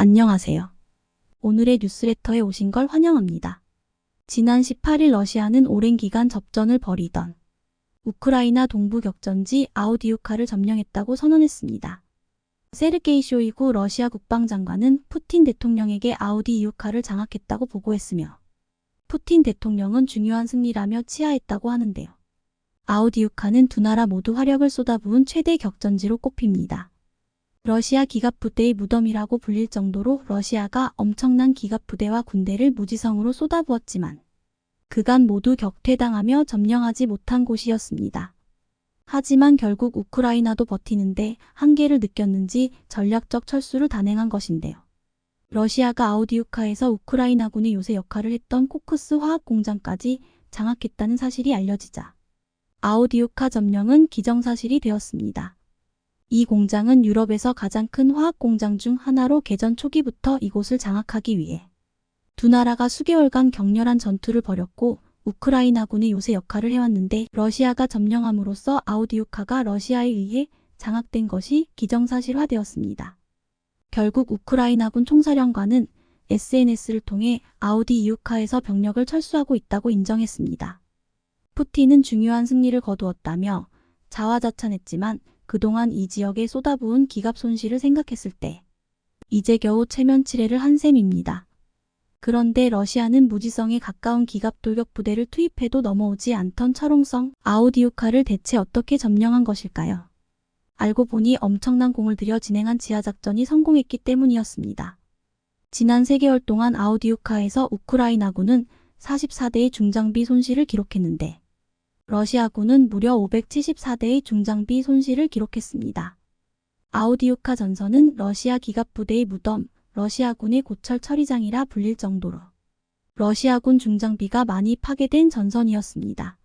안녕하세요. 오늘의 뉴스레터에 오신 걸 환영합니다. 지난 18일 러시아는 오랜 기간 접전을 벌이던 우크라이나 동부 격전지 아우디우카를 점령했다고 선언했습니다. 세르게이 쇼이구 러시아 국방장관은 푸틴 대통령에게 아우디이우카를 장악했다고 보고했으며 푸틴 대통령은 중요한 승리라며 치하했다고 하는데요. 아우디우카는 두 나라 모두 화력을 쏟아부은 최대 격전지로 꼽힙니다. 러시아 기갑부대의 무덤이라고 불릴 정도로 러시아가 엄청난 기갑부대와 군대를 무지성으로 쏟아부었지만 그간 모두 격퇴당하며 점령하지 못한 곳이었습니다. 하지만 결국 우크라이나도 버티는데 한계를 느꼈는지 전략적 철수를 단행한 것인데요. 러시아가 아우디우카에서 우크라이나군의 요새 역할을 했던 코크스 화학공장까지 장악했다는 사실이 알려지자 아우디우카 점령은 기정사실이 되었습니다. 이 공장은 유럽에서 가장 큰 화학공장 중 하나로 개전 초기부터 이곳을 장악하기 위해 두 나라가 수개월간 격렬한 전투를 벌였고 우크라이나군의 요새 역할을 해왔는데 러시아가 점령함으로써 아우디우카가 러시아에 의해 장악된 것이 기정사실화되었습니다. 결국 우크라이나군 총사령관은 SNS를 통해 아우디이우카에서 병력을 철수하고 있다고 인정했습니다. 푸틴은 중요한 승리를 거두었다며 자화자찬했지만 그동안 이 지역에 쏟아부은 기갑 손실을 생각했을 때 이제 겨우 체면치레를 한 셈입니다. 그런데 러시아는 무지성에 가까운 기갑 돌격 부대를 투입해도 넘어오지 않던 철옹성 아우디우카를 대체 어떻게 점령한 것일까요? 알고 보니 엄청난 공을 들여 진행한 지하작전이 성공했기 때문이었습니다. 지난 3개월 동안 아우디우카에서 우크라이나군은 44대의 중장비 손실을 기록했는데 러시아군은 무려 574대의 중장비 손실을 기록했습니다. 아우디우카 전선은 러시아 기갑부대의 무덤, 러시아군의 고철 처리장이라 불릴 정도로 러시아군 중장비가 많이 파괴된 전선이었습니다.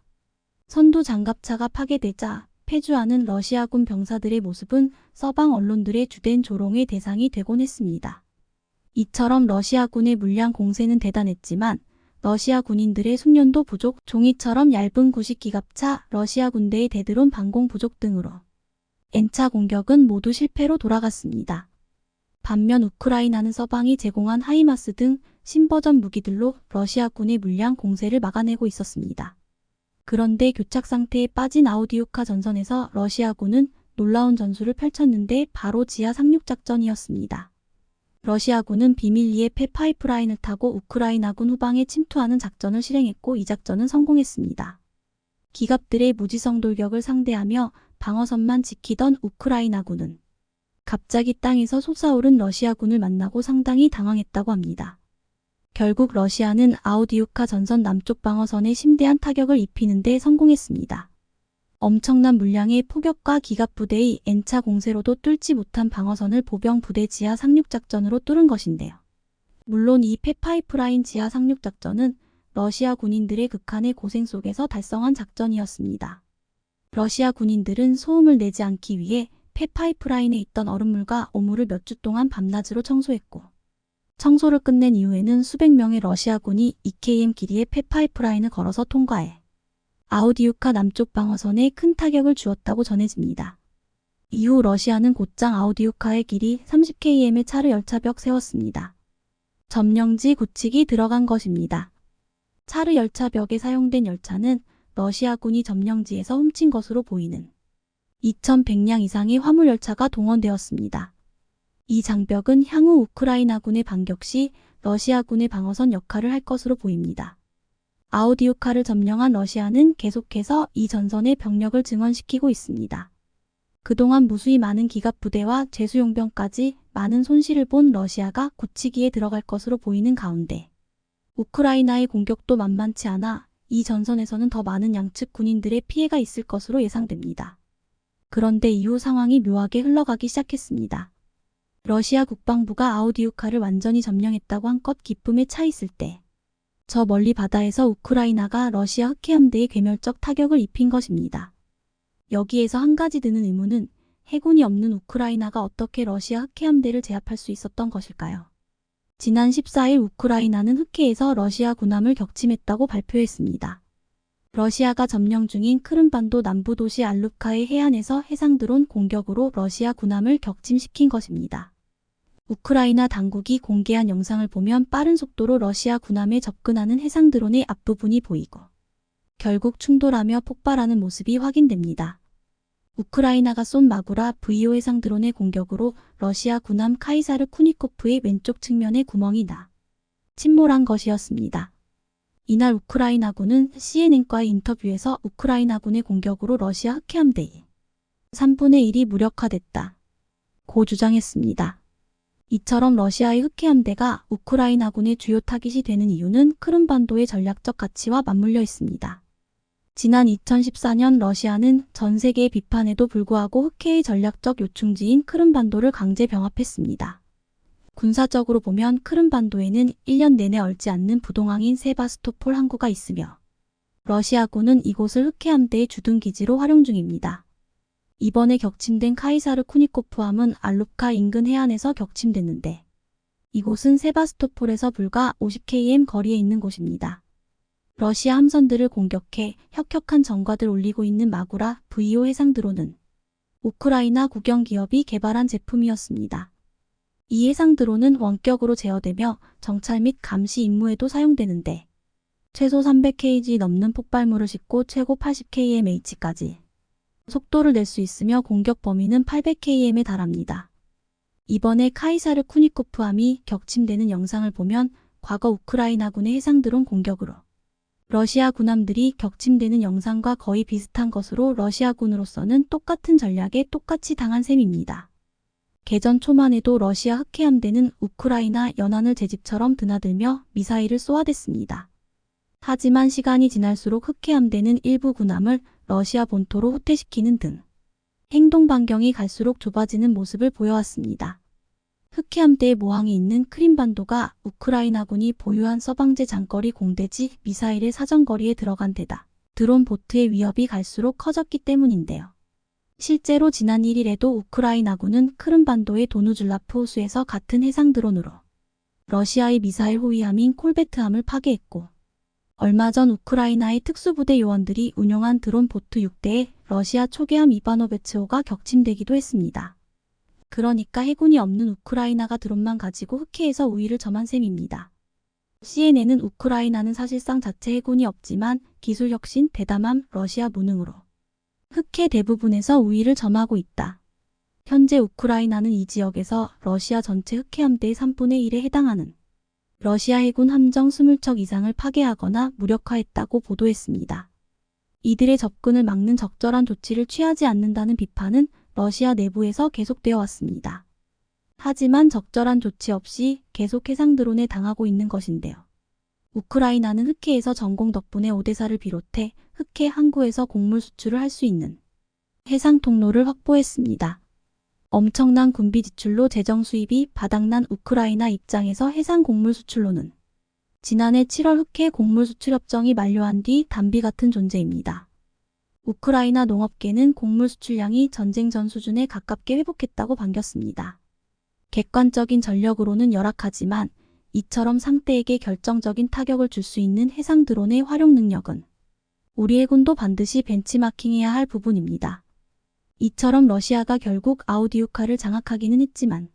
선두 장갑차가 파괴되자 패주하는 러시아군 병사들의 모습은 서방 언론들의 주된 조롱의 대상이 되곤 했습니다. 이처럼 러시아군의 물량 공세는 대단했지만 러시아 군인들의 숙련도 부족, 종이처럼 얇은 구식 기갑차, 러시아 군대의 대드론 방공 부족 등으로 N차 공격은 모두 실패로 돌아갔습니다. 반면 우크라이나는 서방이 제공한 하이마스 등 신버전 무기들로 러시아군의 물량 공세를 막아내고 있었습니다. 그런데 교착 상태에 빠진 아우디우카 전선에서 러시아군은 놀라운 전술을 펼쳤는데 바로 지하 상륙작전이었습니다. 러시아군은 비밀리에 폐파이프라인을 타고 우크라이나군 후방에 침투하는 작전을 실행했고 이 작전은 성공했습니다. 기갑들의 무지성 돌격을 상대하며 방어선만 지키던 우크라이나군은 갑자기 땅에서 솟아오른 러시아군을 만나고 상당히 당황했다고 합니다. 결국 러시아는 아우디우카 전선 남쪽 방어선에 심대한 타격을 입히는 데 성공했습니다. 엄청난 물량의 포격과 기갑부대의 N차 공세로도 뚫지 못한 방어선을 보병 부대 지하 상륙작전으로 뚫은 것인데요. 물론 이 폐파이프라인 지하 상륙작전은 러시아 군인들의 극한의 고생 속에서 달성한 작전이었습니다. 러시아 군인들은 소음을 내지 않기 위해 폐파이프라인에 있던 얼음물과 오물을 몇 주 동안 밤낮으로 청소했고 청소를 끝낸 이후에는 수백 명의 러시아군이 2km 길이의 폐파이프라인을 걸어서 통과해 아우디우카 남쪽 방어선에 큰 타격을 주었다고 전해집니다. 이후 러시아는 곧장 아우디우카의 길이 30km의 차르 열차벽 세웠습니다. 점령지 구축이 들어간 것입니다. 차르 열차벽에 사용된 열차는 러시아군이 점령지에서 훔친 것으로 보이는 2100량 이상의 화물열차가 동원되었습니다. 이 장벽은 향후 우크라이나군의 반격 시 러시아군의 방어선 역할을 할 것으로 보입니다. 아우디우카를 점령한 러시아는 계속해서 이 전선의 병력을 증원시키고 있습니다. 그동안 무수히 많은 기갑부대와 제수용병까지 많은 손실을 본 러시아가 굳히기에 들어갈 것으로 보이는 가운데 우크라이나의 공격도 만만치 않아 이 전선에서는 더 많은 양측 군인들의 피해가 있을 것으로 예상됩니다. 그런데 이후 상황이 묘하게 흘러가기 시작했습니다. 러시아 국방부가 아우디우카를 완전히 점령했다고 한껏 기쁨에 차 있을 때 저 멀리 바다에서 우크라이나가 러시아 흑해함대에 괴멸적 타격을 입힌 것입니다. 여기에서 한 가지 드는 의문은 해군이 없는 우크라이나가 어떻게 러시아 흑해함대를 제압할 수 있었던 것일까요? 지난 14일 우크라이나는 흑해에서 러시아 군함을 격침했다고 발표했습니다. 러시아가 점령 중인 크림반도 남부 도시 알루카의 해안에서 해상드론 공격으로 러시아 군함을 격침시킨 것입니다. 우크라이나 당국이 공개한 영상을 보면 빠른 속도로 러시아 군함에 접근하는 해상 드론의 앞부분이 보이고 결국 충돌하며 폭발하는 모습이 확인됩니다. 우크라이나가 쏜 마구라 V5 해상 드론의 공격으로 러시아 군함 카이사르 쿠니코프의 왼쪽 측면에 구멍이 나 침몰한 것이었습니다. 이날 우크라이나군은 CNN과의 인터뷰에서 우크라이나군의 공격으로 러시아 흑해함대의 3분의 1이 무력화됐다 고 주장했습니다. 이처럼 러시아의 흑해함대가 우크라이나군의 주요 타깃이 되는 이유는 크림반도의 전략적 가치와 맞물려 있습니다. 지난 2014년 러시아는 전 세계의 비판에도 불구하고 흑해의 전략적 요충지인 크림반도를 강제 병합했습니다. 군사적으로 보면 크림반도에는 1년 내내 얼지 않는 부동항인 세바스토폴 항구가 있으며 러시아군은 이곳을 흑해함대의 주둔기지로 활용 중입니다. 이번에 격침된 카이사르 쿠니코프함은 알루프카 인근 해안에서 격침됐는데 이곳은 세바스토폴에서 불과 50km 거리에 있는 곳입니다. 러시아 함선들을 공격해 혁혁한 전과를 올리고 있는 마구라 V5 해상 드론은 우크라이나 국영기업이 개발한 제품이었습니다. 이 해상 드론은 원격으로 제어되며 정찰 및 감시 임무에도 사용되는데 최소 300kg 넘는 폭발물을 싣고 최고 80kmh까지 속도를 낼 수 있으며 공격 범위는 800km에 달합니다. 이번에 카이사르 쿠니코프함이 격침되는 영상을 보면 과거 우크라이나군의 해상 드론 공격으로 러시아 군함들이 격침되는 영상과 거의 비슷한 것으로 러시아군으로서는 똑같은 전략에 똑같이 당한 셈입니다. 개전 초만 해도 러시아 흑해함대는 우크라이나 연안을 제 집처럼 드나들며 미사일을 쏘아댔습니다. 하지만 시간이 지날수록 흑해함대는 일부 군함을 러시아 본토로 후퇴시키는 등 행동 반경이 갈수록 좁아지는 모습을 보여왔습니다. 흑해함대의 모항이 있는 크림반도가 우크라이나군이 보유한 서방제 장거리 공대지 미사일의 사정거리에 들어간 데다 드론 보트의 위협이 갈수록 커졌기 때문인데요. 실제로 지난 1일에도 우크라이나군은 크림반도의 도누줄라프 호수에서 같은 해상 드론으로 러시아의 미사일 호위함인 콜베트함을 파괴했고 얼마 전 우크라이나의 특수부대 요원들이 운용한 드론 보트 6대에 러시아 초계함 이바노베츠호가 격침되기도 했습니다. 그러니까 해군이 없는 우크라이나가 드론만 가지고 흑해에서 우위를 점한 셈입니다. CNN은 우크라이나는 사실상 자체 해군이 없지만 기술 혁신, 대담함, 러시아 무능으로 흑해 대부분에서 우위를 점하고 있다. 현재 우크라이나는 이 지역에서 러시아 전체 흑해함대의 3분의 1에 해당하는 러시아 해군 함정 20척 이상을 파괴하거나 무력화했다고 보도했습니다. 이들의 접근을 막는 적절한 조치를 취하지 않는다는 비판은 러시아 내부에서 계속되어 왔습니다. 하지만 적절한 조치 없이 계속 해상 드론에 당하고 있는 것인데요. 우크라이나는 흑해에서 전공 덕분에 오데사를 비롯해 흑해 항구에서 곡물 수출을 할 수 있는 해상 통로를 확보했습니다. 엄청난 군비 지출로 재정 수입이 바닥난 우크라이나 입장에서 해상 곡물 수출로는 지난해 7월 흑해 곡물 수출 협정이 만료한 뒤 담비 같은 존재입니다. 우크라이나 농업계는 곡물 수출량이 전쟁 전 수준에 가깝게 회복했다고 반겼습니다. 객관적인 전력으로는 열악하지만 이처럼 상대에게 결정적인 타격을 줄 수 있는 해상 드론의 활용 능력은 우리 해군도 반드시 벤치마킹해야 할 부분입니다. 이처럼 러시아가 결국 아우디우카를 장악하기는 했지만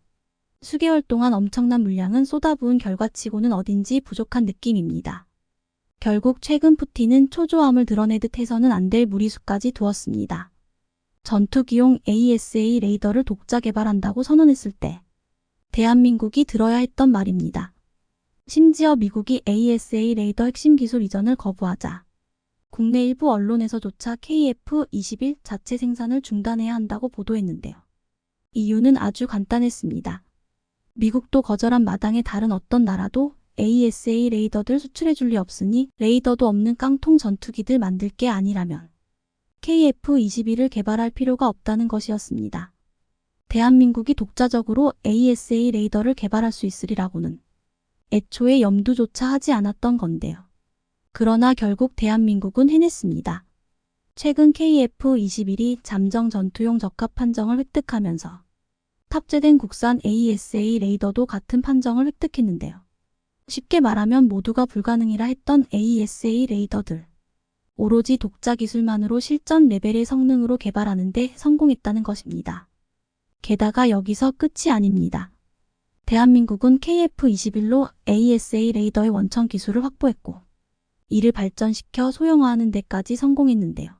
수개월 동안 엄청난 물량은 쏟아부은 결과치고는 어딘지 부족한 느낌입니다. 결국 최근 푸틴은 초조함을 드러내듯 해서는 안 될 무리수까지 두었습니다. 전투기용 AESA 레이더를 독자 개발한다고 선언했을 때 대한민국이 들어야 했던 말입니다. 심지어 미국이 AESA 레이더 핵심 기술 이전을 거부하자 국내 일부 언론에서조차 KF-21 자체 생산을 중단해야 한다고 보도했는데요. 이유는 아주 간단했습니다. 미국도 거절한 마당에 다른 어떤 나라도 AESA 레이더들 수출해줄 리 없으니 레이더도 없는 깡통 전투기들 만들 게 아니라면 KF-21을 개발할 필요가 없다는 것이었습니다. 대한민국이 독자적으로 AESA 레이더를 개발할 수 있으리라고는 애초에 염두조차 하지 않았던 건데요. 그러나 결국 대한민국은 해냈습니다. 최근 KF-21이 잠정 전투용 적합 판정을 획득하면서 탑재된 국산 AESA 레이더도 같은 판정을 획득했는데요. 쉽게 말하면 모두가 불가능이라 했던 AESA 레이더들. 오로지 독자 기술만으로 실전 레벨의 성능으로 개발하는 데 성공했다는 것입니다. 게다가 여기서 끝이 아닙니다. 대한민국은 KF-21로 AESA 레이더의 원천 기술을 확보했고 이를 발전시켜 소형화하는 데까지 성공했는데요.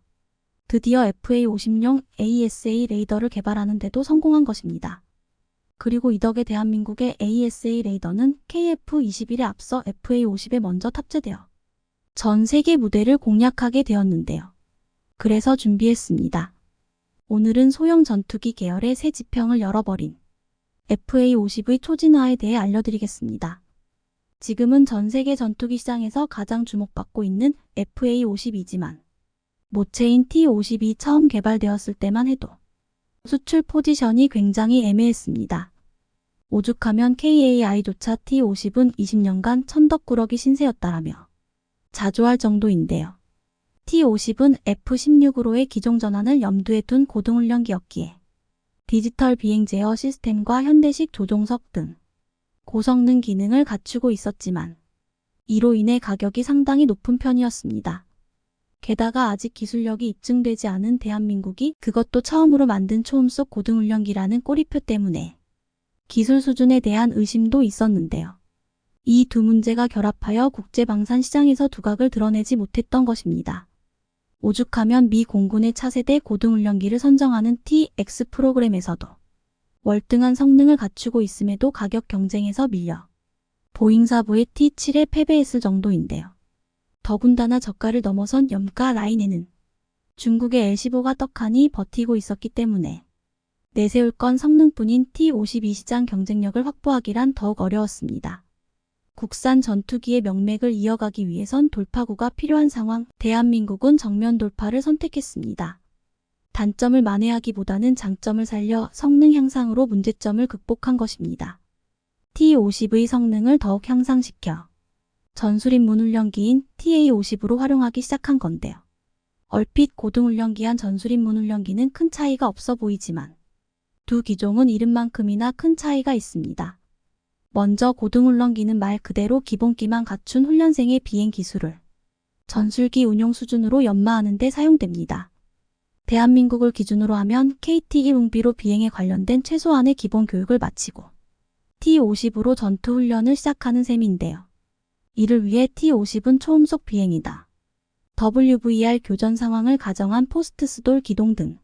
드디어 FA-50용 AESA 레이더를 개발하는 데도 성공한 것입니다. 그리고 이 덕에 대한민국의 AESA 레이더는 KF-21에 앞서 FA-50에 먼저 탑재되어 전 세계 무대를 공략하게 되었는데요. 그래서 준비했습니다. 오늘은 소형 전투기 계열의 새 지평을 열어버린 FA-50의 초진화에 대해 알려드리겠습니다. 지금은 전 세계 전투기 시장에서 가장 주목받고 있는 FA-50이지만 모체인 T-50이 처음 개발되었을 때만 해도 수출 포지션이 굉장히 애매했습니다. 오죽하면 KAI조차 T-50은 20년간 천덕꾸러기 신세였다라며 자조할 정도인데요. T-50은 F-16으로의 기종 전환을 염두에 둔 고등훈련기였기에 디지털 비행 제어 시스템과 현대식 조종석 등 고성능 기능을 갖추고 있었지만 이로 인해 가격이 상당히 높은 편이었습니다. 게다가 아직 기술력이 입증되지 않은 대한민국이 그것도 처음으로 만든 초음속 고등훈련기라는 꼬리표 때문에 기술 수준에 대한 의심도 있었는데요. 이 두 문제가 결합하여 국제방산 시장에서 두각을 드러내지 못했던 것입니다. 오죽하면 미 공군의 차세대 고등훈련기를 선정하는 T-X 프로그램에서도 월등한 성능을 갖추고 있음에도 가격 경쟁에서 밀려 보잉사부의 T-7에 패배했을 정도인데요. 더군다나 저가를 넘어선 염가 라인에는 중국의 L-15가 떡하니 버티고 있었기 때문에 내세울 건 성능뿐인 T-52 시장 경쟁력을 확보하기란 더욱 어려웠습니다. 국산 전투기의 명맥을 이어가기 위해선 돌파구가 필요한 상황, 대한민국은 정면 돌파를 선택했습니다. 단점을 만회하기보다는 장점을 살려 성능 향상으로 문제점을 극복한 것입니다. T-50의 성능을 더욱 향상시켜 전술임 문훈련기인 TA-50으로 활용하기 시작한 건데요. 얼핏 고등훈련기한 전술임 문훈련기는 큰 차이가 없어 보이지만 두 기종은 이름만큼이나 큰 차이가 있습니다. 먼저 고등훈련기는 말 그대로 기본기만 갖춘 훈련생의 비행 기술을 전술기 운용 수준으로 연마하는 데 사용됩니다. 대한민국을 기준으로 하면 KT-1 웅비로 비행에 관련된 최소한의 기본 교육을 마치고 T-50으로 전투 훈련을 시작하는 셈인데요. 이를 위해 T-50은 초음속 비행이다. WVR 교전 상황을 가정한 포스트 스돌 기동 등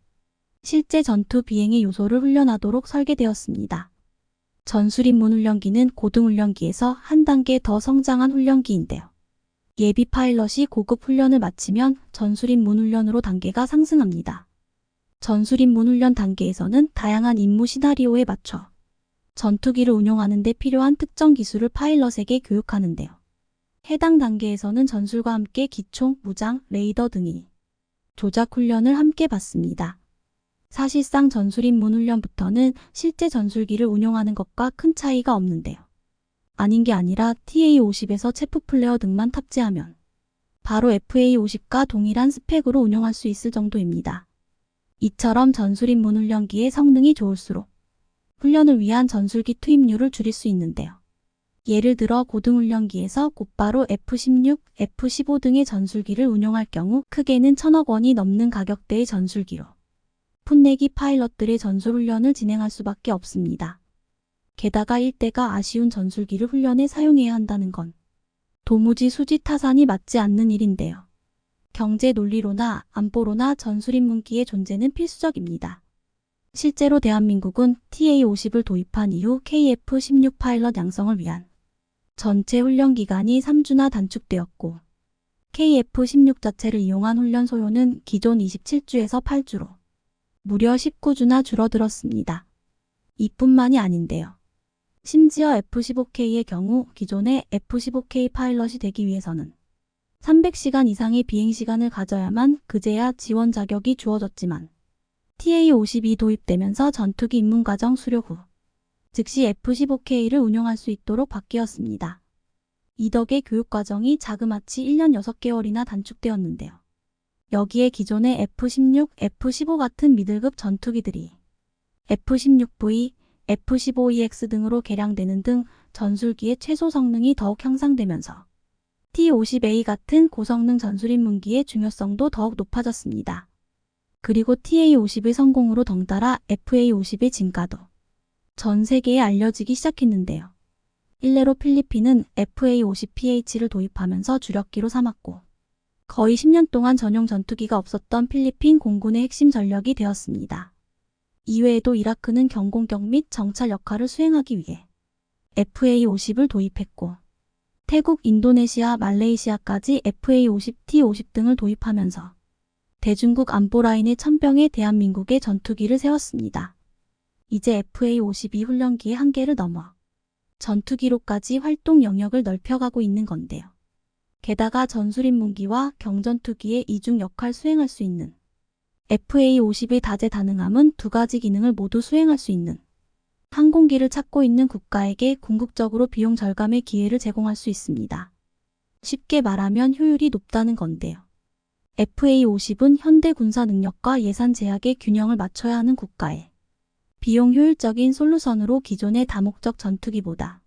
실제 전투 비행의 요소를 훈련하도록 설계되었습니다. 전술임 문훈련기는 고등훈련기에서 한 단계 더 성장한 훈련기인데요. 예비 파일럿이 고급 훈련을 마치면 전술임 문훈련으로 단계가 상승합니다. 전술임 문훈련 단계에서는 다양한 임무 시나리오에 맞춰 전투기를 운용하는 데 필요한 특정 기술을 파일럿에게 교육하는데요. 해당 단계에서는 전술과 함께 기총, 무장, 레이더 등이 조작 훈련을 함께 받습니다. 사실상 전술임 문훈련부터는 실제 전술기를 운용하는 것과 큰 차이가 없는데요. 아닌 게 아니라 TA-50에서 체프 플레어 등만 탑재하면 바로 FA-50과 동일한 스펙으로 운용할 수 있을 정도입니다. 이처럼 전술임 문훈련기의 성능이 좋을수록 훈련을 위한 전술기 투입률을 줄일 수 있는데요. 예를 들어 고등훈련기에서 곧바로 F-16, F-15 등의 전술기를 운용할 경우 크게는 1,000억 원이 넘는 가격대의 전술기로 풋내기 파일럿들의 전술훈련을 진행할 수밖에 없습니다. 게다가 일대가 아쉬운 전술기를 훈련에 사용해야 한다는 건 도무지 수지타산이 맞지 않는 일인데요. 경제 논리로나 안보로나 전술임 문기의 존재는 필수적입니다. 실제로 대한민국은 TA-50을 도입한 이후 KF-16 파일럿 양성을 위한 전체 훈련 기간이 3주나 단축되었고 KF-16 자체를 이용한 훈련 소요는 기존 27주에서 8주로 무려 19주나 줄어들었습니다. 이뿐만이 아닌데요. 심지어 F-15K의 경우 기존의 F-15K 파일럿이 되기 위해서는 300시간 이상의 비행시간을 가져야만 그제야 지원 자격이 주어졌지만 TA-50이 도입되면서 전투기 입문과정 수료 후 즉시 F-15K를 운용할 수 있도록 바뀌었습니다. 이 덕에 교육과정이 자그마치 1년 6개월이나 단축되었는데요. 여기에 기존의 F-16, F-15 같은 미들급 전투기들이 F-16V, F-15EX 등으로 개량되는 등 전술기의 최소 성능이 더욱 향상되면서 T-50A 같은 고성능 전술임 문기의 중요성도 더욱 높아졌습니다. 그리고 TA-50의 성공으로 덩달아 FA-50의 진가도 전 세계에 알려지기 시작했는데요. 일례로 필리핀은 FA-50PH를 도입하면서 주력기로 삼았고 거의 10년 동안 전용 전투기가 없었던 필리핀 공군의 핵심 전력이 되었습니다. 이외에도 이라크는 경공격 및 정찰 역할을 수행하기 위해 FA-50을 도입했고 태국, 인도네시아, 말레이시아까지 FA-50, T-50 등을 도입하면서 대중국 안보라인의 천병에 대한민국의 전투기를 세웠습니다. 이제 FA-52 훈련기의 한계를 넘어 전투기로까지 활동 영역을 넓혀가고 있는 건데요. 게다가 전술인문기와 경전투기의 이중 역할 수행할 수 있는 FA-50의 다재다능함은 두 가지 기능을 모두 수행할 수 있는 항공기를 찾고 있는 국가에게 궁극적으로 비용 절감의 기회를 제공할 수 있습니다. 쉽게 말하면 효율이 높다는 건데요. FA-50은 현대 군사 능력과 예산 제약의 균형을 맞춰야 하는 국가에 비용 효율적인 솔루션으로 기존의 다목적 전투기보다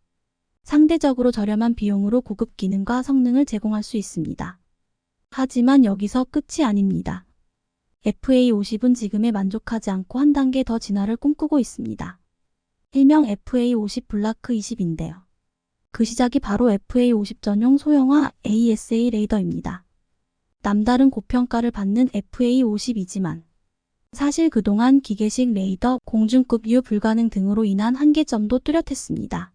상대적으로 저렴한 비용으로 고급 기능과 성능을 제공할 수 있습니다. 하지만 여기서 끝이 아닙니다. FA-50은 지금에 만족하지 않고 한 단계 더 진화를 꿈꾸고 있습니다. 일명 FA-50 블라크 20인데요. 그 시작이 바로 FA-50 전용 소형화 AESA 레이더입니다. 남다른 고평가를 받는 FA-50이지만 사실 그동안 기계식 레이더, 공중급 유 불가능 등으로 인한 한계점도 뚜렷했습니다.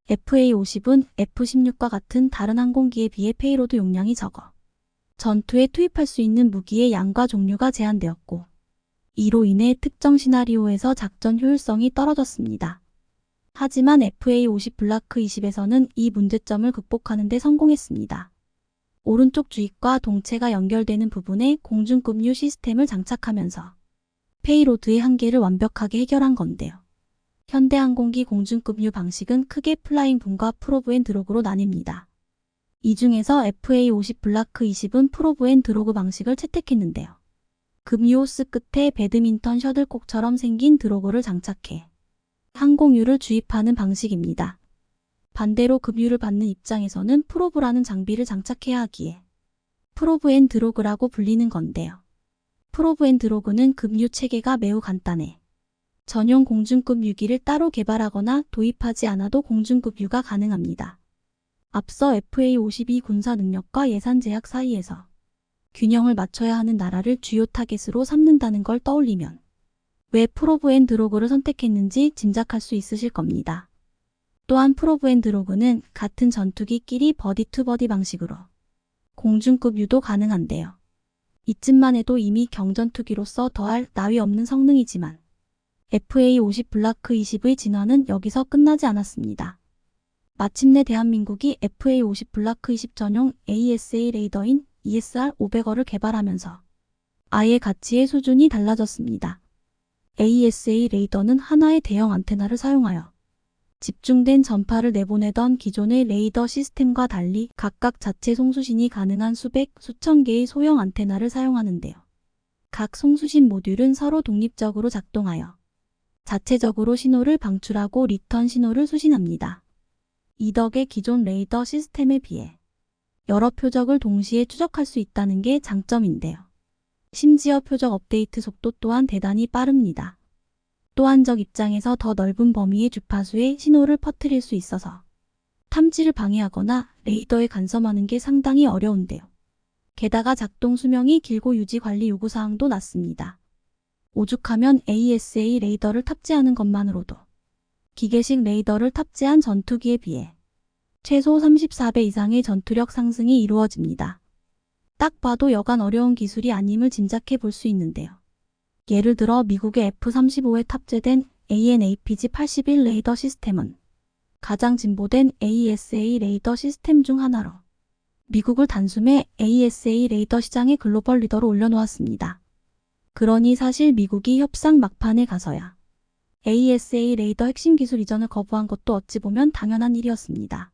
FA-50은 F-16과 같은 다른 항공기에 비해 페이로드 용량이 적어 전투에 투입할 수 있는 무기의 양과 종류가 제한되었고 이로 인해 특정 시나리오에서 작전 효율성이 떨어졌습니다. 하지만 FA-50 블라크 20에서는 이 문제점을 극복하는 데 성공했습니다. 오른쪽 주입과 동체가 연결되는 부분에 공중급 유 시스템을 장착하면서 페이로드의 한계를 완벽하게 해결한 건데요. 현대항공기 공중급 유 방식은 크게 플라잉 붐과 프로브 앤 드로그로 나뉩니다. 이 중에서 FA-50 블라크 20은 프로브 앤 드로그 방식을 채택했는데요. 급유호스 끝에 배드민턴 셔틀콕처럼 생긴 드로그를 장착해 항공유를 주입하는 방식입니다. 반대로 급유를 받는 입장에서는 프로브라는 장비를 장착해야 하기에 프로브 앤 드로그라고 불리는 건데요. 프로브 앤 드로그는 급유 체계가 매우 간단해 전용 공중급 유기를 따로 개발하거나 도입하지 않아도 공중급 유가 가능합니다. 앞서 FA-52 군사 능력과 예산 제약 사이에서 균형을 맞춰야 하는 나라를 주요 타겟으로 삼는다는 걸 떠올리면 왜 프로브 앤 드로그를 선택했는지 짐작할 수 있으실 겁니다. 또한 프로브 앤 드로그는 같은 전투기끼리 버디 투 버디 방식으로 공중급 유도 가능한데요. 이쯤만 해도 이미 경전투기로서 더할 나위 없는 성능이지만 FA-50 블라크 20의 진화는 여기서 끝나지 않았습니다. 마침내 대한민국이 FA-50 블라크 20 전용 AESA 레이더인 ESR-500을 개발하면서 아예 가치의 수준이 달라졌습니다. AESA 레이더는 하나의 대형 안테나를 사용하여 집중된 전파를 내보내던 기존의 레이더 시스템과 달리 각각 자체 송수신이 가능한 수백, 수천 개의 소형 안테나를 사용하는데요. 각 송수신 모듈은 서로 독립적으로 작동하여 자체적으로 신호를 방출하고 리턴 신호를 수신합니다. 이 덕에 기존 레이더 시스템에 비해 여러 표적을 동시에 추적할 수 있다는 게 장점인데요. 심지어 표적 업데이트 속도 또한 대단히 빠릅니다. 또한적 입장에서 더 넓은 범위의 주파수에 신호를 퍼뜨릴 수 있어서 탐지를 방해하거나 레이더에 간섭하는 게 상당히 어려운데요. 게다가 작동 수명이 길고 유지 관리 요구사항도 낮습니다. 오죽하면 AESA 레이더를 탑재하는 것만으로도 기계식 레이더를 탑재한 전투기에 비해 최소 34배 이상의 전투력 상승이 이루어집니다. 딱 봐도 여간 어려운 기술이 아님을 짐작해 볼 수 있는데요. 예를 들어 미국의 F-35에 탑재된 AN/APG-81 레이더 시스템은 가장 진보된 AESA 레이더 시스템 중 하나로 미국을 단숨에 AESA 레이더 시장의 글로벌 리더로 올려놓았습니다. 그러니 사실 미국이 협상 막판에 가서야 AESA 레이더 핵심 기술 이전을 거부한 것도 어찌 보면 당연한 일이었습니다.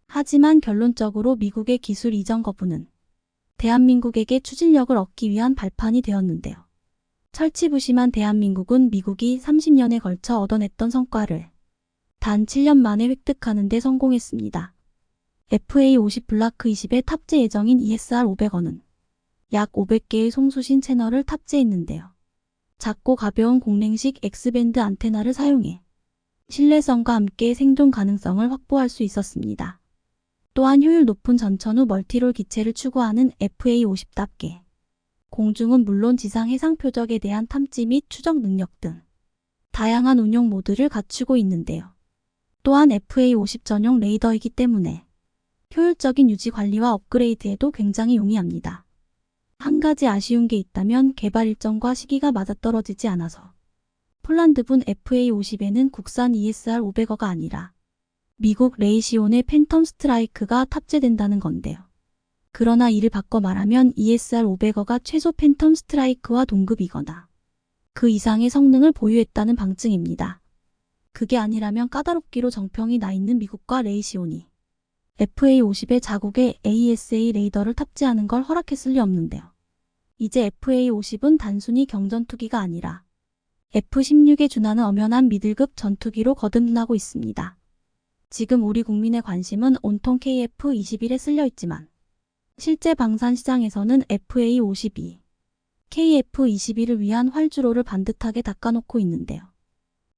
하지만 결론적으로 미국의 기술 이전 거부는 대한민국에게 추진력을 얻기 위한 발판이 되었는데요. 철치부심한 대한민국은 미국이 30년에 걸쳐 얻어냈던 성과를 단 7년 만에 획득하는 데 성공했습니다. FA-50 블라크 20에 탑재 예정인 ESR-500은 약 500개의 송수신 채널을 탑재했는데요. 작고 가벼운 공랭식 X밴드 안테나를 사용해 신뢰성과 함께 생존 가능성을 확보할 수 있었습니다. 또한 효율 높은 전천후 멀티롤 기체를 추구하는 FA-50답게 공중은 물론 지상 해상 표적에 대한 탐지 및 추적 능력 등 다양한 운용 모드를 갖추고 있는데요. 또한 FA-50 전용 레이더이기 때문에 효율적인 유지 관리와 업그레이드에도 굉장히 용이합니다. 한 가지 아쉬운 게 있다면 개발 일정과 시기가 맞아떨어지지 않아서 폴란드분 FA-50에는 국산 ESR 500어가 아니라 미국 레이시온의 팬텀 스트라이크가 탑재된다는 건데요. 그러나 이를 바꿔 말하면 ESR 500어가 최소 팬텀 스트라이크와 동급이거나 그 이상의 성능을 보유했다는 방증입니다. 그게 아니라면 까다롭기로 정평이 나 있는 미국과 레이시온이 FA-50의 자국에 AESA 레이더를 탑재하는 걸 허락했을 리 없는데요. 이제 FA-50은 단순히 경전투기가 아니라 F-16에 준하는 엄연한 미들급 전투기로 거듭나고 있습니다. 지금 우리 국민의 관심은 온통 KF-21에 쓸려 있지만 실제 방산 시장에서는 FA-52, KF-21을 위한 활주로를 반듯하게 닦아놓고 있는데요.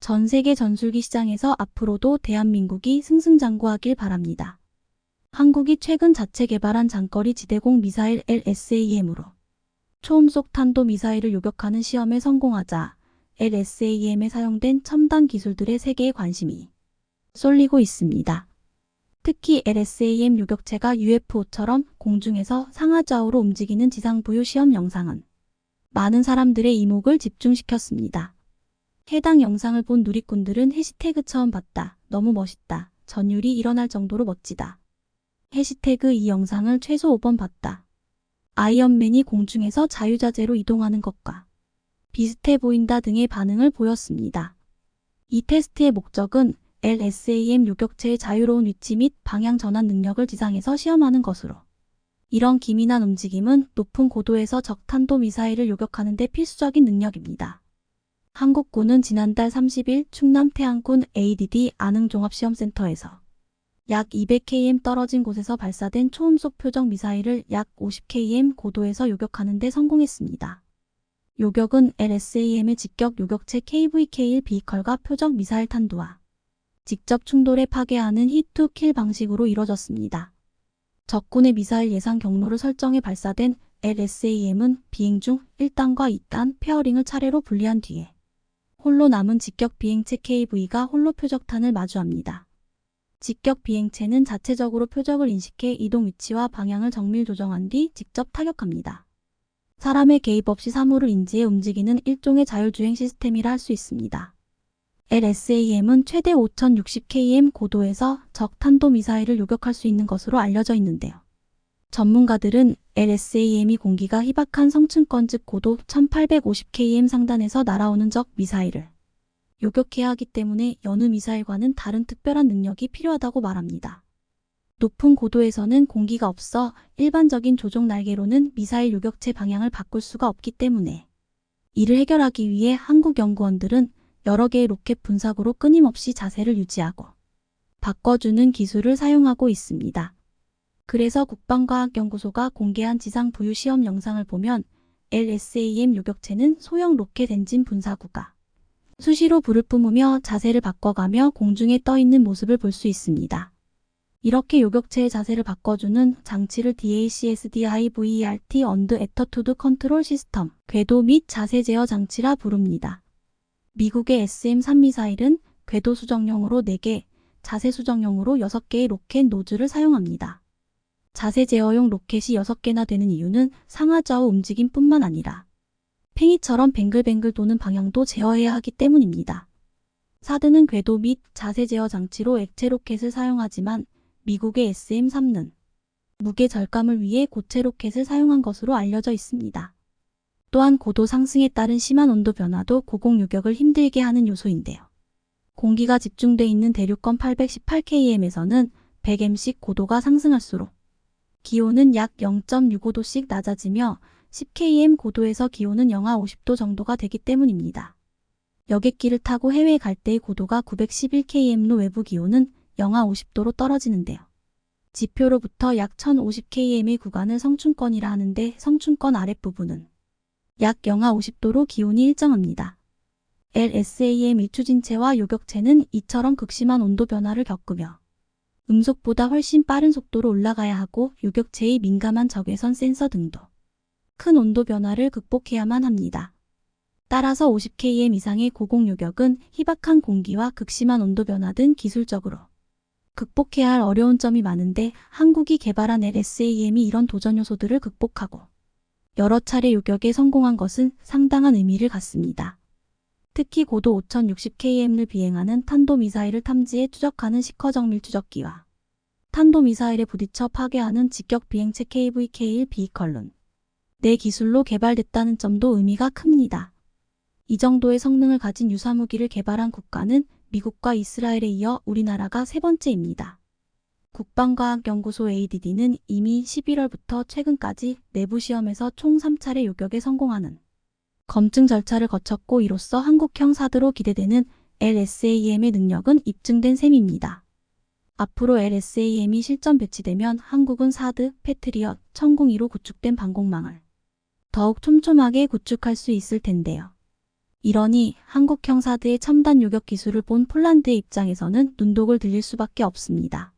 전 세계 전술기 시장에서 앞으로도 대한민국이 승승장구하길 바랍니다. 한국이 최근 자체 개발한 장거리 지대공 미사일 LSAM으로 초음속 탄도 미사일을 요격하는 시험에 성공하자 LSAM에 사용된 첨단 기술들의 세계의 관심이 쏠리고 있습니다. 특히 LSAM 요격체가 UFO처럼 공중에서 상하좌우로 움직이는 지상부유 시험 영상은 많은 사람들의 이목을 집중시켰습니다. 해당 영상을 본 누리꾼들은 해시태그 처음 봤다, 너무 멋있다, 전율이 일어날 정도로 멋지다. 해시태그 이 영상을 최소 5번 봤다. 아이언맨이 공중에서 자유자재로 이동하는 것과 비슷해 보인다 등의 반응을 보였습니다. 이 테스트의 목적은 LSAM 요격체의 자유로운 위치 및 방향 전환 능력을 지상에서 시험하는 것으로 이런 기민한 움직임은 높은 고도에서 적탄도 미사일을 요격하는 데 필수적인 능력입니다. 한국군은 지난달 30일 충남 태안군 ADD 안흥종합시험센터에서 약 200km 떨어진 곳에서 발사된 초음속 표적 미사일을 약 50km 고도에서 요격하는 데 성공했습니다. 요격은 LSAM의 직격 요격체 KVK-1 비컬과 표적 미사일 탄두와 직접 충돌에 파괴하는 히트-킬 방식으로 이뤄졌습니다. 적군의 미사일 예상 경로를 설정해 발사된 LSAM은 비행 중 1단과 2단 페어링을 차례로 분리한 뒤에 홀로 남은 직격 비행체 KV가 홀로 표적탄을 마주합니다. 직격 비행체는 자체적으로 표적을 인식해 이동 위치와 방향을 정밀 조정한 뒤 직접 타격합니다. 사람의 개입 없이 사물을 인지해 움직이는 일종의 자율주행 시스템이라 할 수 있습니다. LSAM은 최대 5060km 고도에서 적 탄도미사일을 요격할 수 있는 것으로 알려져 있는데요. 전문가들은 LSAM이 공기가 희박한 성층권 즉 고도 1850km 상단에서 날아오는 적 미사일을 요격해야 하기 때문에 여느 미사일과는 다른 특별한 능력이 필요하다고 말합니다. 높은 고도에서는 공기가 없어 일반적인 조종 날개로는 미사일 요격체 방향을 바꿀 수가 없기 때문에 이를 해결하기 위해 한국 연구원들은 여러 개의 로켓 분사구로 끊임없이 자세를 유지하고 바꿔주는 기술을 사용하고 있습니다. 그래서 국방과학연구소가 공개한 지상 부유 시험 영상을 보면 LSAM 요격체는 소형 로켓 엔진 분사구가 수시로 불을 뿜으며 자세를 바꿔가며 공중에 떠 있는 모습을 볼 수 있습니다. 이렇게 요격체의 자세를 바꿔주는 장치를 DACSDIVERT 언드 애터투드 컨트롤 시스템, 궤도 및 자세 제어 장치라 부릅니다. 미국의 SM-3 미사일은 궤도 수정용으로 4개, 자세 수정용으로 6개의 로켓 노즐을 사용합니다. 자세 제어용 로켓이 6개나 되는 이유는 상하좌우 움직임뿐만 아니라 팽이처럼 뱅글뱅글 도는 방향도 제어해야 하기 때문입니다. 사드는 궤도 및 자세 제어 장치로 액체 로켓을 사용하지만 미국의 SM-3는 무게 절감을 위해 고체 로켓을 사용한 것으로 알려져 있습니다. 또한 고도 상승에 따른 심한 온도 변화도 고공 요격을 힘들게 하는 요소인데요. 공기가 집중돼 있는 대륙권 818km에서는 100m씩 고도가 상승할수록 기온은 약 0.65도씩 낮아지며 10km 고도에서 기온은 영하 50도 정도가 되기 때문입니다. 여객기를 타고 해외에 갈 때의 고도가 911km로 외부 기온은 영하 50도로 떨어지는데요. 지표로부터 약 1050km의 구간을 성층권이라 하는데 성층권 아랫부분은 약 영하 50도로 기온이 일정합니다. LSAM 추진체와 요격체는 이처럼 극심한 온도 변화를 겪으며 음속보다 훨씬 빠른 속도로 올라가야 하고 요격체의 민감한 적외선 센서 등도 큰 온도 변화를 극복해야만 합니다. 따라서 50km 이상의 고공 요격은 희박한 공기와 극심한 온도 변화 등 기술적으로 극복해야 할 어려운 점이 많은데 한국이 개발한 LSAM이 이런 도전 요소들을 극복하고 여러 차례 요격에 성공한 것은 상당한 의미를 갖습니다. 특히 고도 5060km를 비행하는 탄도미사일을 탐지해 추적하는 시커정밀 추적기와 탄도미사일에 부딪혀 파괴하는 직격 비행체 KVK-1 비컬룬 내 기술로 개발됐다는 점도 의미가 큽니다. 이 정도의 성능을 가진 유사무기를 개발한 국가는 미국과 이스라엘에 이어 우리나라가 세 번째입니다. 국방과학연구소 ADD는 이미 11월부터 최근까지 내부 시험에서 총 3차례 요격에 성공하는 검증 절차를 거쳤고 이로써 한국형 사드로 기대되는 LSAM의 능력은 입증된 셈입니다. 앞으로 LSAM이 실전 배치되면 한국은 사드, 패트리엇, 천궁2로 구축된 방공망을 더욱 촘촘하게 구축할 수 있을 텐데요. 이러니 한국형 사드의 첨단 요격 기술을 본 폴란드의 입장에서는 눈독을 들릴 수밖에 없습니다.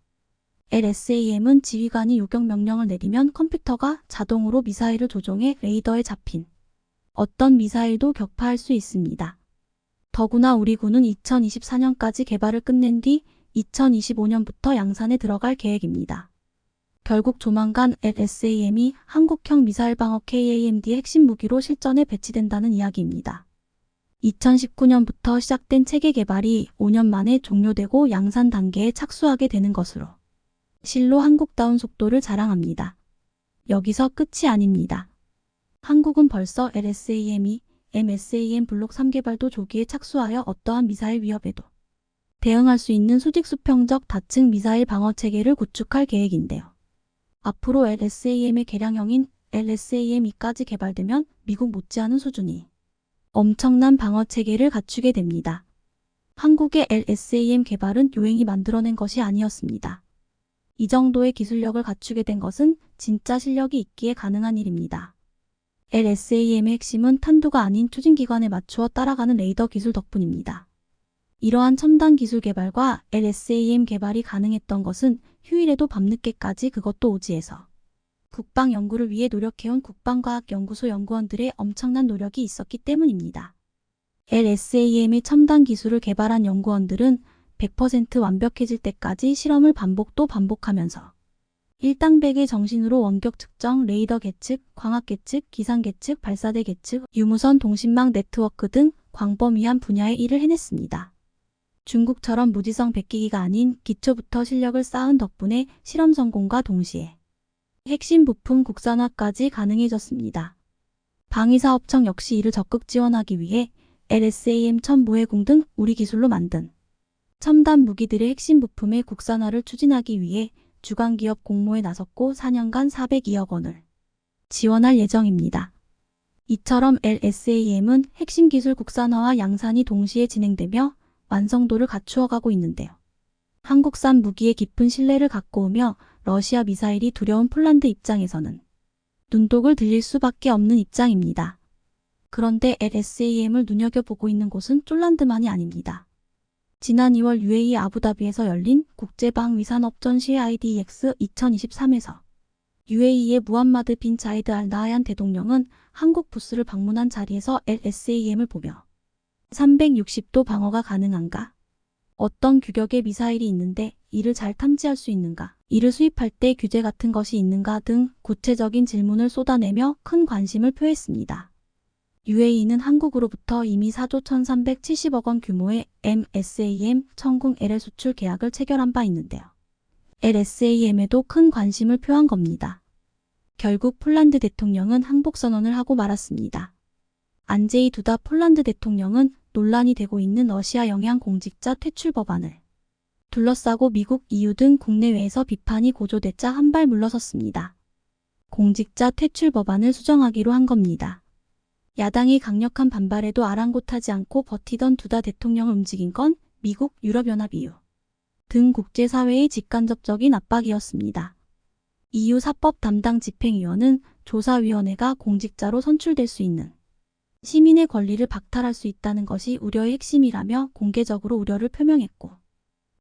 LSAM은 지휘관이 요격 명령을 내리면 컴퓨터가 자동으로 미사일을 조종해 레이더에 잡힌 어떤 미사일도 격파할 수 있습니다. 더구나 우리 군은 2024년까지 개발을 끝낸 뒤 2025년부터 양산에 들어갈 계획입니다. 결국 조만간 LSAM이 한국형 미사일 방어 KAMD의 핵심 무기로 실전에 배치된다는 이야기입니다. 2019년부터 시작된 체계 개발이 5년 만에 종료되고 양산 단계에 착수하게 되는 것으로 실로 한국다운 속도를 자랑합니다. 여기서 끝이 아닙니다. 한국은 벌써 LSAM이 MSAM 블록 3개발도 조기에 착수하여 어떠한 미사일 위협에도 대응할 수 있는 수직 수평적 다층 미사일 방어 체계를 구축할 계획인데요. 앞으로 LSAM의 개량형인 LSAM-2까지 개발되면 미국 못지않은 수준이 엄청난 방어 체계를 갖추게 됩니다. 한국의 LSAM 개발은 요행이 만들어낸 것이 아니었습니다. 이 정도의 기술력을 갖추게 된 것은 진짜 실력이 있기에 가능한 일입니다. LSAM의 핵심은 탄두가 아닌 추진기관에 맞추어 따라가는 레이더 기술 덕분입니다. 이러한 첨단 기술 개발과 LSAM 개발이 가능했던 것은 휴일에도 밤늦게까지 그것도 오지에서 국방 연구를 위해 노력해온 국방과학연구소 연구원들의 엄청난 노력이 있었기 때문입니다. LSAM의 첨단 기술을 개발한 연구원들은 100% 완벽해질 때까지 실험을 반복 또 반복하면서 일당백의 정신으로 원격 측정, 레이더 계측, 광학 계측, 기상 계측, 발사대 계측, 유무선 통신망 네트워크 등 광범위한 분야의 일을 해냈습니다. 중국처럼 무지성 백기기가 아닌 기초부터 실력을 쌓은 덕분에 실험 성공과 동시에 핵심 부품 국산화까지 가능해졌습니다. 방위사업청 역시 이를 적극 지원하기 위해 LSAM 천무해공 등 우리 기술로 만든 첨단 무기들의 핵심 부품의 국산화를 추진하기 위해 주관기업 공모에 나섰고 4년간 402억 원을 지원할 예정입니다. 이처럼 LSAM은 핵심 기술 국산화와 양산이 동시에 진행되며 완성도를 갖추어가고 있는데요. 한국산 무기에 깊은 신뢰를 갖고 오며 러시아 미사일이 두려운 폴란드 입장에서는 눈독을 들릴 수밖에 없는 입장입니다. 그런데 LSAM을 눈여겨보고 있는 곳은 쫄란드만이 아닙니다. 지난 2월 UAE 아부다비에서 열린 국제방위산업전시 IDEX 2023에서 UAE의 무함마드 빈 자이드 알 나하얀 대통령은 한국 부스를 방문한 자리에서 LSAM을 보며 360도 방어가 가능한가? 어떤 규격의 미사일이 있는데 이를 잘 탐지할 수 있는가? 이를 수입할 때 규제 같은 것이 있는가 등 구체적인 질문을 쏟아내며 큰 관심을 표했습니다. UAE는 한국으로부터 이미 4조 1,370억 원 규모의 MSAM 천궁 LL 수출 계약을 체결한 바 있는데요. LSAM에도 큰 관심을 표한 겁니다. 결국 폴란드 대통령은 항복선언을 하고 말았습니다. 안제이 두다 폴란드 대통령은 논란이 되고 있는 러시아 영향 공직자 퇴출 법안을 둘러싸고 미국, EU 등 국내외에서 비판이 고조되자 한 발 물러섰습니다. 공직자 퇴출 법안을 수정하기로 한 겁니다. 야당이 강력한 반발에도 아랑곳하지 않고 버티던 두다 대통령을 움직인 건 미국, 유럽연합 EU 등 국제사회의 직간접적인 압박이었습니다. EU 사법 담당 집행위원은 조사위원회가 공직자로 선출될 수 있는 시민의 권리를 박탈할 수 있다는 것이 우려의 핵심이라며 공개적으로 우려를 표명했고,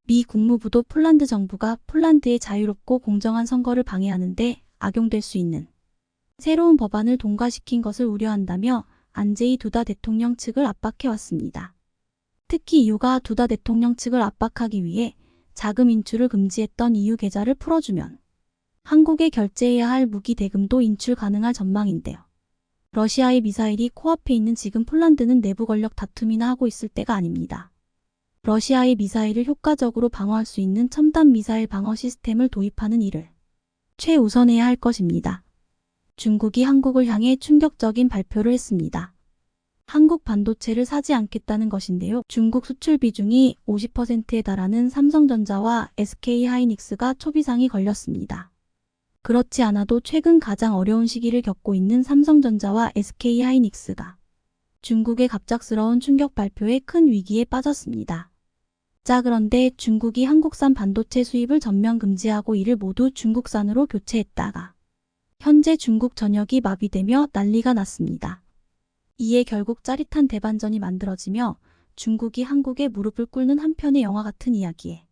미 국무부도 폴란드 정부가 폴란드의 자유롭고 공정한 선거를 방해하는 데 악용될 수 있는 새로운 법안을 통과시킨 것을 우려한다며 안제이 두다 대통령 측을 압박해왔습니다. 특히 이유가 두다 대통령 측을 압박하기 위해 자금 인출을 금지했던 EU 계좌를 풀어주면 한국에 결제해야 할 무기 대금도 인출 가능할 전망인데요. 러시아의 미사일이 코앞에 있는 지금 폴란드는 내부 권력 다툼이나 하고 있을 때가 아닙니다. 러시아의 미사일을 효과적으로 방어할 수 있는 첨단 미사일 방어 시스템을 도입하는 일을 최우선해야 할 것입니다. 중국이 한국을 향해 충격적인 발표를 했습니다. 한국 반도체를 사지 않겠다는 것인데요. 중국 수출 비중이 50%에 달하는 삼성전자와 SK하이닉스가 초비상이 걸렸습니다. 그렇지 않아도 최근 가장 어려운 시기를 겪고 있는 삼성전자와 SK하이닉스가 중국의 갑작스러운 충격 발표에 큰 위기에 빠졌습니다. 자, 그런데 중국이 한국산 반도체 수입을 전면 금지하고 이를 모두 중국산으로 교체했다가 현재 중국 전역이 마비되며 난리가 났습니다. 이에 결국 짜릿한 대반전이 만들어지며 중국이 한국에 무릎을 꿇는 한편의 영화 같은 이야기에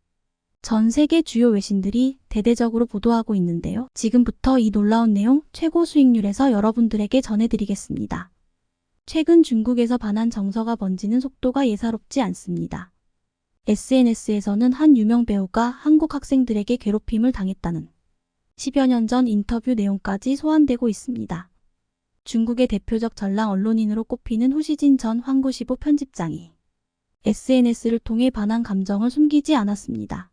전 세계 주요 외신들이 대대적으로 보도하고 있는데요. 지금부터 이 놀라운 내용 최고 수익률에서 여러분들에게 전해드리겠습니다. 최근 중국에서 반한 정서가 번지는 속도가 예사롭지 않습니다. SNS에서는 한 유명 배우가 한국 학생들에게 괴롭힘을 당했다는 10여 년 전 인터뷰 내용까지 소환되고 있습니다. 중국의 대표적 전랑 언론인으로 꼽히는 후시진 전 황구시보 편집장이 SNS를 통해 반한 감정을 숨기지 않았습니다.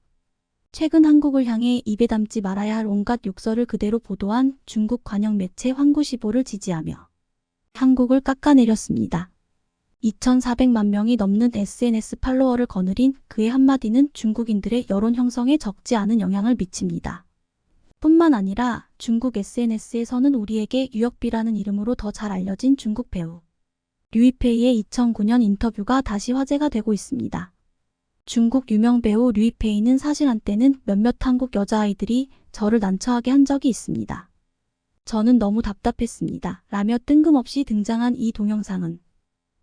최근 한국을 향해 입에 담지 말아야 할 온갖 욕설을 그대로 보도한 중국 관영 매체 황구시보를 지지하며 한국을 깎아내렸습니다. 2,400만 명이 넘는 SNS 팔로워를 거느린 그의 한마디는 중국인들의 여론 형성에 적지 않은 영향을 미칩니다. 뿐만 아니라 중국 SNS에서는 우리에게 유역비라는 이름으로 더 잘 알려진 중국 배우 류이페이의 2009년 인터뷰가 다시 화제가 되고 있습니다. 중국 유명 배우 류이페이는 사실 한때는 몇몇 한국 여자아이들이 저를 난처하게 한 적이 있습니다. 저는 너무 답답했습니다. 라며 뜬금없이 등장한 이 동영상은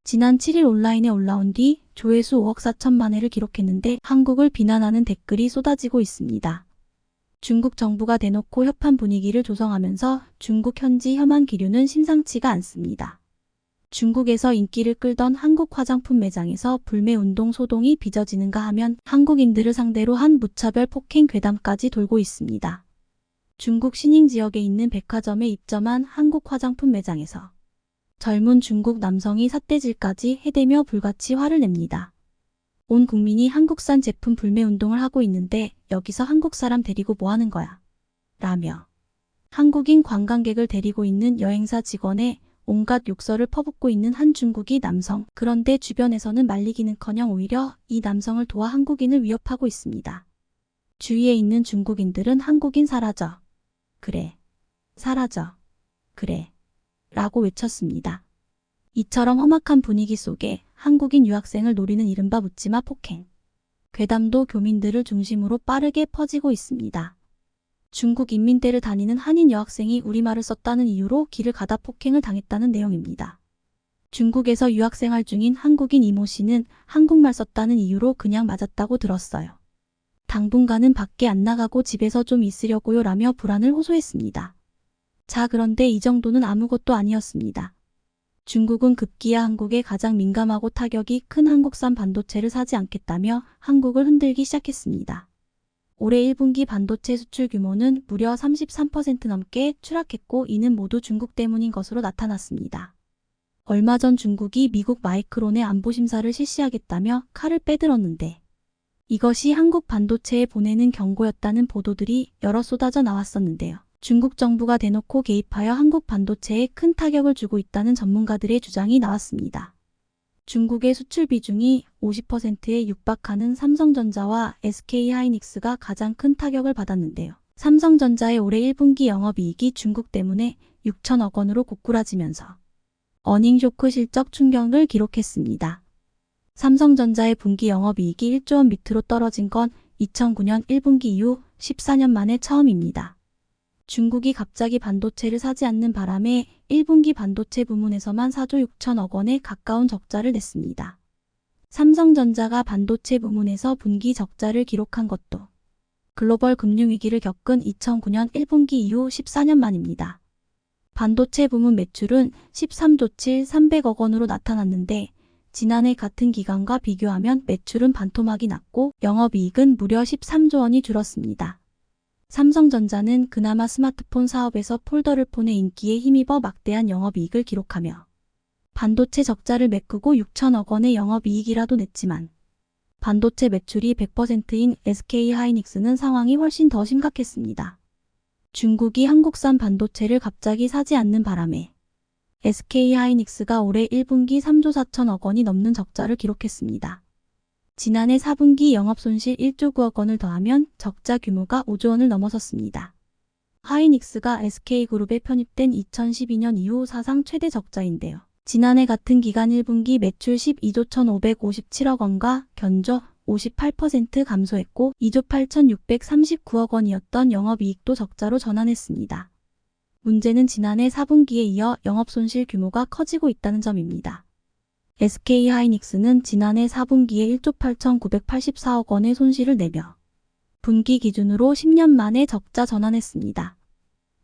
지난 7일 온라인에 올라온 뒤 조회수 5억 4천만 회를 기록했는데 한국을 비난하는 댓글이 쏟아지고 있습니다. 중국 정부가 대놓고 협한 분위기를 조성하면서 중국 현지 혐한 기류는 심상치가 않습니다. 중국에서 인기를 끌던 한국 화장품 매장에서 불매운동 소동이 빚어지는가 하면 한국인들을 상대로 한 무차별 폭행 괴담까지 돌고 있습니다. 중국 신잉 지역에 있는 백화점에 입점한 한국 화장품 매장에서 젊은 중국 남성이 삿대질까지 해대며 불같이 화를 냅니다. 온 국민이 한국산 제품 불매운동을 하고 있는데 여기서 한국 사람 데리고 뭐 하는 거야? 라며 한국인 관광객을 데리고 있는 여행사 직원의 온갖 욕설을 퍼붓고 있는 한 중국인 남성. 그런데 주변에서는 말리기는커녕 오히려 이 남성을 도와 한국인을 위협하고 있습니다. 주위에 있는 중국인들은 한국인 사라져. 그래. 사라져. 그래. 라고 외쳤습니다. 이처럼 험악한 분위기 속에 한국인 유학생을 노리는 이른바 묻지마 폭행. 괴담도 교민들을 중심으로 빠르게 퍼지고 있습니다. 중국 인민대를 다니는 한인 여학생이 우리말을 썼다는 이유로 길을 가다 폭행을 당했다는 내용입니다. 중국에서 유학생활 중인 한국인 이모 씨는 한국말 썼다는 이유로 그냥 맞았다고 들었어요. 당분간은 밖에 안 나가고 집에서 좀 있으려고요 라며 불안을 호소했습니다. 자, 그런데 이 정도는 아무것도 아니었습니다. 중국은 급기야 한국에 가장 민감하고 타격이 큰 한국산 반도체를 사지 않겠다며 한국을 흔들기 시작했습니다. 올해 1분기 반도체 수출 규모는 무려 33% 넘게 추락했고 이는 모두 중국 때문인 것으로 나타났습니다. 얼마 전 중국이 미국 마이크론의 안보 심사를 실시하겠다며 칼을 빼들었는데 이것이 한국 반도체에 보내는 경고였다는 보도들이 여러 쏟아져 나왔었는데요. 중국 정부가 대놓고 개입하여 한국 반도체에 큰 타격을 주고 있다는 전문가들의 주장이 나왔습니다. 중국의 수출 비중이 50%에 육박하는 삼성전자와 SK하이닉스가 가장 큰 타격을 받았는데요. 삼성전자의 올해 1분기 영업이익이 중국 때문에 6천억 원으로 고꾸라지면서 어닝쇼크 실적 충격을 기록했습니다. 삼성전자의 분기 영업이익이 1조 원 밑으로 떨어진 건 2009년 1분기 이후 14년 만에 처음입니다. 중국이 갑자기 반도체를 사지 않는 바람에 1분기 반도체 부문에서만 4조 6천억 원에 가까운 적자를 냈습니다. 삼성전자가 반도체 부문에서 분기 적자를 기록한 것도 글로벌 금융위기를 겪은 2009년 1분기 이후 14년 만입니다. 반도체 부문 매출은 13조 300억 원으로 나타났는데 지난해 같은 기간과 비교하면 매출은 반토막이 났고 영업이익은 무려 13조 원이 줄었습니다. 삼성전자는 그나마 스마트폰 사업에서 폴더블폰의 인기에 힘입어 막대한 영업이익을 기록하며 반도체 적자를 메꾸고 6천억 원의 영업이익이라도 냈지만 반도체 매출이 100%인 SK하이닉스는 상황이 훨씬 더 심각했습니다. 중국이 한국산 반도체를 갑자기 사지 않는 바람에 SK하이닉스가 올해 1분기 3조 4천억 원이 넘는 적자를 기록했습니다. 지난해 4분기 영업손실 1조 9억 원을 더하면 적자 규모가 5조 원을 넘어섰습니다. 하이닉스가 SK그룹에 편입된 2012년 이후 사상 최대 적자인데요. 지난해 같은 기간 1분기 매출 12조 1,557억 원과 견조 58% 감소했고 2조 8,639억 원이었던 영업이익도 적자로 전환했습니다. 문제는 지난해 4분기에 이어 영업손실 규모가 커지고 있다는 점입니다. SK하이닉스는 지난해 4분기에 1조 8,984억 원의 손실을 내며 분기 기준으로 10년 만에 적자 전환했습니다.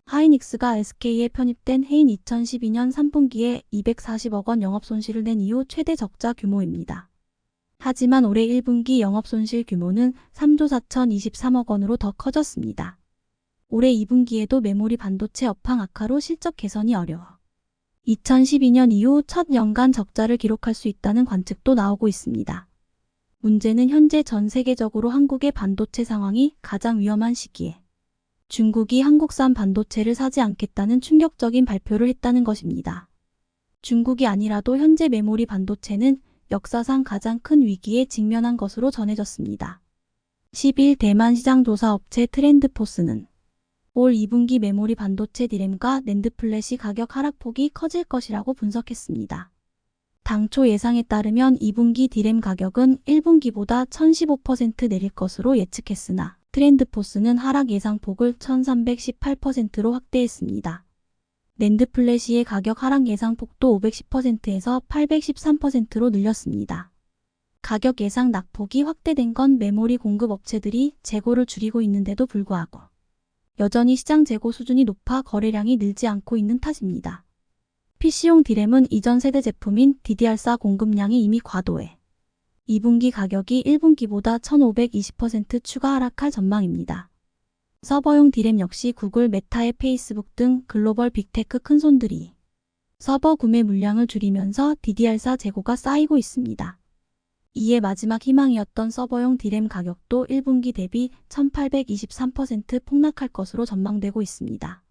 하이닉스가 SK에 편입된 해인 2012년 3분기에 240억 원 영업손실을 낸 이후 최대 적자 규모입니다. 하지만 올해 1분기 영업손실 규모는 3조 4,023억 원으로 더 커졌습니다. 올해 2분기에도 메모리 반도체 업황 악화로 실적 개선이 어려워 2012년 이후 첫 연간 적자를 기록할 수 있다는 관측도 나오고 있습니다. 문제는 현재 전 세계적으로 한국의 반도체 상황이 가장 위험한 시기에 중국이 한국산 반도체를 사지 않겠다는 충격적인 발표를 했다는 것입니다. 중국이 아니라도 현재 메모리 반도체는 역사상 가장 큰 위기에 직면한 것으로 전해졌습니다. 10일 대만 시장조사업체 트렌드포스는 올 2분기 메모리 반도체 디램과 낸드 플래시 가격 하락폭이 커질 것이라고 분석했습니다. 당초 예상에 따르면 2분기 디램 가격은 1분기보다 1015% 내릴 것으로 예측했으나 트렌드포스는 하락 예상폭을 1318%로 확대했습니다. 낸드 플래시의 가격 하락 예상폭도 510%에서 813%로 늘렸습니다. 가격 예상 낙폭이 확대된 건 메모리 공급 업체들이 재고를 줄이고 있는데도 불구하고 여전히 시장 재고 수준이 높아 거래량이 늘지 않고 있는 탓입니다. PC용 디램은 이전 세대 제품인 DDR4 공급량이 이미 과도해 2분기 가격이 1분기보다 1520% 추가 하락할 전망입니다. 서버용 디램 역시 구글, 메타의 페이스북 등 글로벌 빅테크 큰손들이 서버 구매 물량을 줄이면서 DDR4 재고가 쌓이고 있습니다. 이에 마지막 희망이었던 서버용 디램 가격도 1분기 대비 1823% 폭락할 것으로 전망되고 있습니다.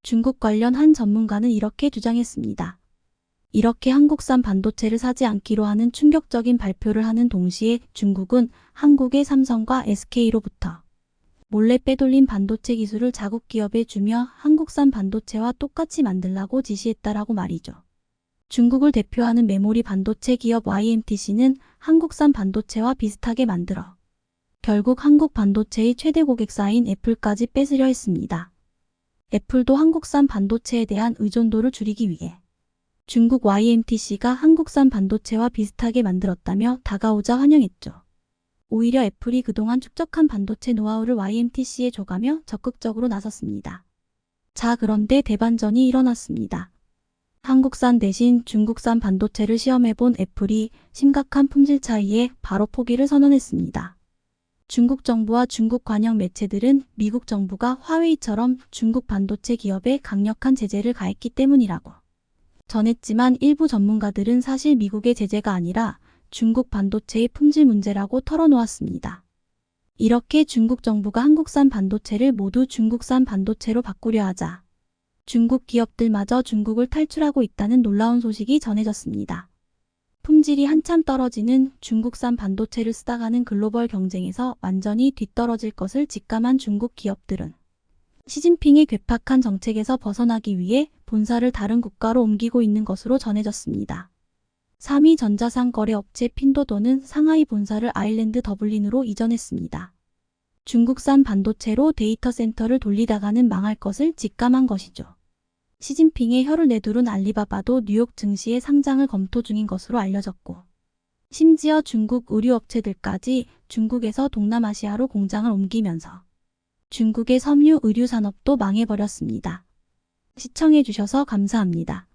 중국 관련 한 전문가는 이렇게 주장했습니다. 이렇게 한국산 반도체를 사지 않기로 하는 충격적인 발표를 하는 동시에 중국은 한국의 삼성과 SK로부터 몰래 빼돌린 반도체 기술을 자국 기업에 주며 한국산 반도체와 똑같이 만들라고 지시했다라고 말이죠. 중국을 대표하는 메모리 반도체 기업 YMTC는 한국산 반도체와 비슷하게 만들어 결국 한국 반도체의 최대 고객사인 애플까지 뺏으려 했습니다. 애플도 한국산 반도체에 대한 의존도를 줄이기 위해 중국 YMTC가 한국산 반도체와 비슷하게 만들었다며 다가오자 환영했죠. 오히려 애플이 그동안 축적한 반도체 노하우를 YMTC에 줘가며 적극적으로 나섰습니다. 자, 그런데 대반전이 일어났습니다. 한국산 대신 중국산 반도체를 시험해본 애플이 심각한 품질 차이에 바로 포기를 선언했습니다. 중국 정부와 중국 관영 매체들은 미국 정부가 화웨이처럼 중국 반도체 기업에 강력한 제재를 가했기 때문이라고 전했지만 일부 전문가들은 사실 미국의 제재가 아니라 중국 반도체의 품질 문제라고 털어놓았습니다. 이렇게 중국 정부가 한국산 반도체를 모두 중국산 반도체로 바꾸려 하자 중국 기업들마저 중국을 탈출하고 있다는 놀라운 소식이 전해졌습니다. 품질이 한참 떨어지는 중국산 반도체를 쓰다가는 글로벌 경쟁에서 완전히 뒤떨어질 것을 직감한 중국 기업들은 시진핑의 괴팍한 정책에서 벗어나기 위해 본사를 다른 국가로 옮기고 있는 것으로 전해졌습니다. 3위 전자상 거래업체 핀도도는 상하이 본사를 아일랜드 더블린으로 이전했습니다. 중국산 반도체로 데이터 센터를 돌리다가는 망할 것을 직감한 것이죠. 시진핑의 혀를 내두른 알리바바도 뉴욕 증시의 상장을 검토 중인 것으로 알려졌고, 심지어 중국 의류업체들까지 중국에서 동남아시아로 공장을 옮기면서 중국의 섬유 의류 산업도 망해버렸습니다. 시청해주셔서 감사합니다.